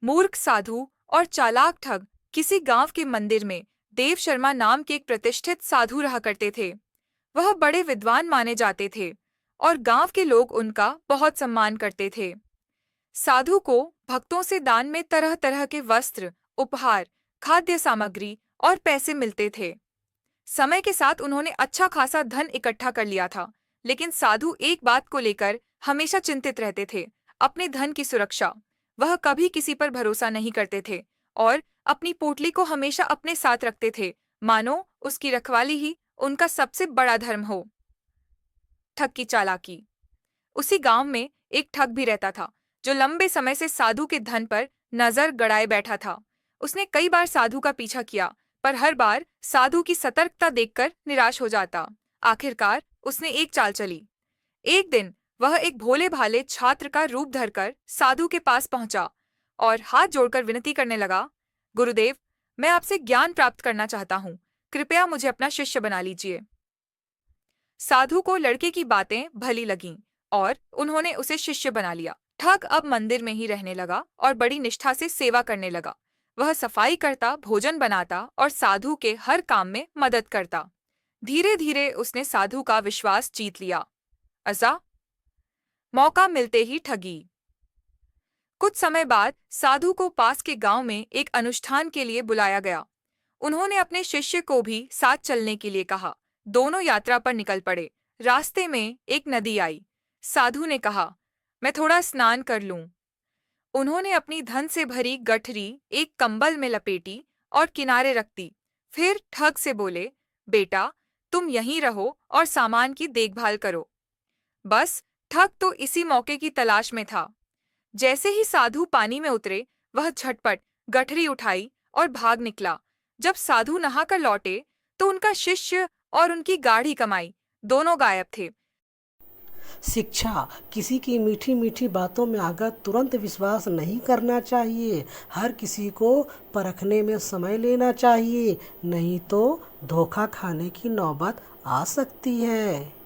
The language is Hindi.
मूर्ख साधु और चालाक ठग किसी गांव के मंदिर में देव शर्मा नाम के एक प्रतिष्ठित साधु रहा करते थे। वह बड़े विद्वान माने जाते थे और गांव के लोग उनका बहुत सम्मान करते थे। साधु को भक्तों से दान में तरह तरह के वस्त्र, उपहार, खाद्य सामग्री और पैसे मिलते थे। समय के साथ उन्होंने अच्छा खासा धन इकट्ठा कर लिया था, लेकिन साधु एक बात को लेकर हमेशा चिंतित रहते थे, अपने धन की सुरक्षा। वह कभी किसी पर भरोसा नहीं करते थे और अपनी पोटली को हमेशा अपने साथ रखते थे, मानो उसकी रखवाली ही उनका सबसे बड़ा धर्म हो। ठग की चालाकी। उसी गांव में एक ठग भी रहता था, जो लंबे समय से साधु के धन पर नजर गड़ाए बैठा था। उसने कई बार साधु का पीछा किया, पर हर बार साधु की सतर्कता देखकर निराश हो जाता। आखिरकार उसने एक चाल चली। एक दिन वह एक भोले भाले छात्र का रूप धरकर साधु के पास पहुंचा और हाथ जोड़कर विनती करने लगा, गुरुदेव, मैं आपसे ज्ञान प्राप्त करना चाहता हूँ, कृपया मुझे अपना शिष्य बना लीजिए। साधु को लड़के की बातें भली लगीं और उन्होंने उसे शिष्य बना लिया। ठग अब मंदिर में ही रहने लगा और बड़ी निष्ठा से सेवा करने लगा। वह सफाई करता, भोजन बनाता और साधु के हर काम में मदद करता। धीरे धीरे उसने साधु का विश्वास जीत लिया। असा मौका मिलते ही ठगी। कुछ समय बाद साधु को पास के गांव में एक अनुष्ठान के लिए बुलाया गया। उन्होंने अपने शिष्य को भी साथ चलने के लिए कहा। दोनों यात्रा पर निकल पड़े। रास्ते में एक नदी आई। साधु ने कहा, मैं थोड़ा स्नान कर लूं। उन्होंने अपनी धन से भरी गठरी एक कंबल में लपेटी और किनारे रख दी। फिर ठग से बोले, बेटा, तुम यहीं रहो और सामान की देखभाल करो। बस ठग तो इसी मौके की तलाश में था। जैसे ही साधु पानी में उतरे, वह झटपट गठरी उठाई और भाग निकला। जब साधु नहाकर लौटे, तो उनका शिष्य और उनकी गाढ़ी कमाई दोनों गायब थे। शिक्षा। किसी की मीठी मीठी बातों में आकर तुरंत विश्वास नहीं करना चाहिए। हर किसी को परखने में समय लेना चाहिए, नहीं तो धोखा खाने की नौबत आ सकती है।